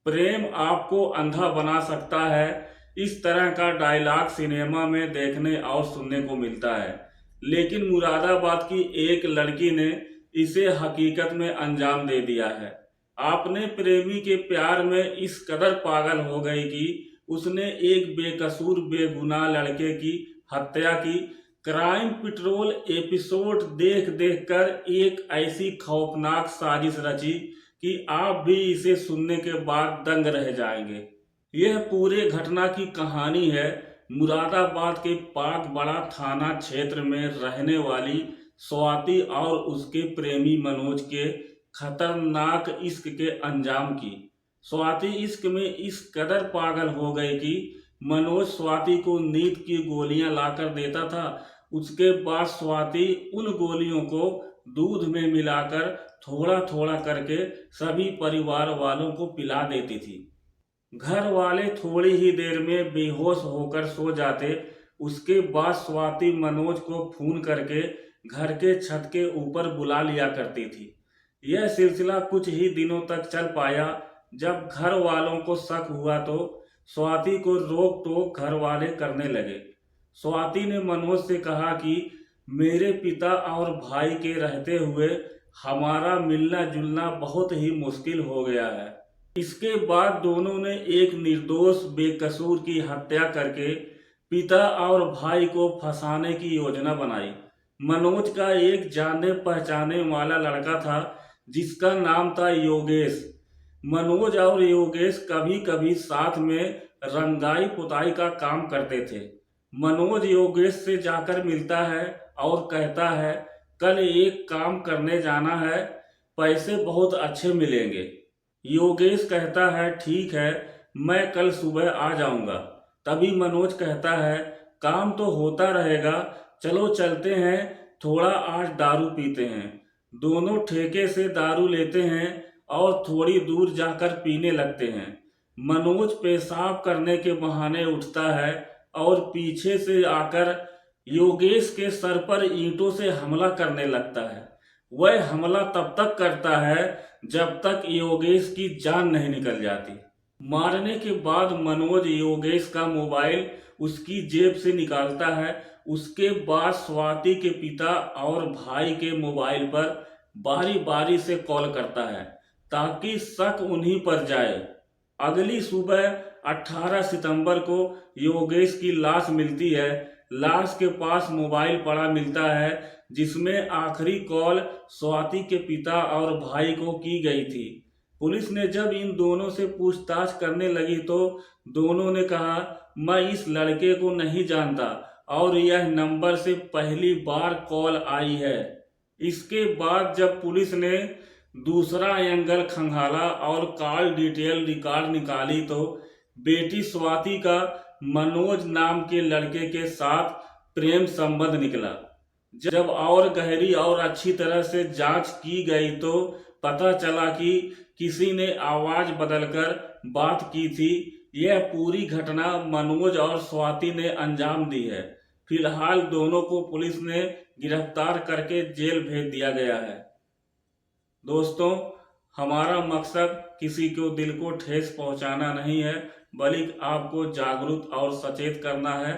प्रेम आपको अंधा बना सकता है, इस तरह का डायलॉग सिनेमा में देखने और सुनने को मिलता है। लेकिन मुरादाबाद की एक लड़की ने इसे हकीकत में अंजाम दे दिया है। आपने प्रेमी के प्यार में इस कदर पागल हो गई कि उसने एक बेकसूर बेगुनाह लड़के की हत्या की। क्राइम पेट्रोल एपिसोड देख देख कर एक ऐसी खौफनाक साजिश रची कि आप भी इसे सुनने के बाद दंग रह जाएंगे। यह पूरे घटना की कहानी है मुरादाबाद के पाक बड़ा थाना क्षेत्र में रहने वाली स्वाति और उसके प्रेमी मनोज के खतरनाक इश्क के अंजाम की। स्वाति इश्क में इस कदर पागल हो गई कि मनोज स्वाति को नींद की गोलियां लाकर देता था। उसके बाद स्वाति उन गोलियों को दूध में मिलाकर थोड़ा थोड़ा करके सभी परिवार वालों को पिला देती थी। घर वाले थोड़ी ही देर में बेहोश होकर सो जाते। उसके बाद स्वाति मनोज को फोन करके घर के छत के ऊपर बुला लिया करती थी। यह सिलसिला कुछ ही दिनों तक चल पाया। जब घर वालों को शक हुआ तो स्वाति को रोक टोक घर वाले करने लगे। स्वाति ने मनोज से कहा कि मेरे पिता और भाई के रहते हुए हमारा मिलना जुलना बहुत ही मुश्किल हो गया है। इसके बाद दोनों ने एक निर्दोष बेकसूर की हत्या करके पिता और भाई को फंसाने की योजना बनाई। मनोज का एक जाने पहचाने वाला लड़का था जिसका नाम था योगेश। मनोज और योगेश कभी कभी साथ में रंगाई पुताई का काम करते थे। मनोज योगेश से जाकर मिलता है और कहता है कल एक काम करने जाना है, पैसे बहुत अच्छे मिलेंगे। योगेश कहता है ठीक है, मैं कल सुबह आ जाऊंगा। तभी मनोज कहता है काम तो होता रहेगा, चलो चलते हैं, थोड़ा आज दारू पीते हैं। दोनों ठेके से दारू लेते हैं और थोड़ी दूर जाकर पीने लगते हैं। मनोज पेशाब करने के बहाने उठता है और पीछे से आकर योगेश के सर पर ईंटों से हमला करने लगता है। वह हमला तब तक करता है जब तक योगेश की जान नहीं निकल जाती। मारने के बाद मनोज योगेश का मोबाइल उसकी जेब से निकालता है। उसके बाद स्वाति के पिता और भाई के मोबाइल पर बारी बारी से कॉल करता है ताकि शक उन्हीं पर जाए। अगली सुबह 18 सितंबर को योगेश की लाश मिलती है। लाश के पास मोबाइल पड़ा मिलता है जिसमें आखिरी कॉल स्वाति के पिता और भाई को की गई थी। पुलिस ने जब इन दोनों से पूछताछ करने लगी तो दोनों ने कहा मैं इस लड़के को नहीं जानता और यह नंबर से पहली बार कॉल आई है। इसके बाद जब पुलिस ने दूसरा एंगल खंगाला और कॉल डिटेल रिकॉर्ड निकाली तो बेटी स्वाति का मनोज नाम के लड़के के साथ प्रेम संबंध निकला। जब और गहरी और अच्छी तरह से जांच की गई तो पता चला कि किसी ने आवाज बदलकर बात की थी। यह पूरी घटना मनोज और स्वाति ने अंजाम दी है। फिलहाल दोनों को पुलिस ने गिरफ्तार करके जेल भेज दिया गया है। दोस्तों, हमारा मकसद किसी को दिल को ठेस पहुंचाना नहीं है, बल्कि आपको जागरूक और सचेत करना है।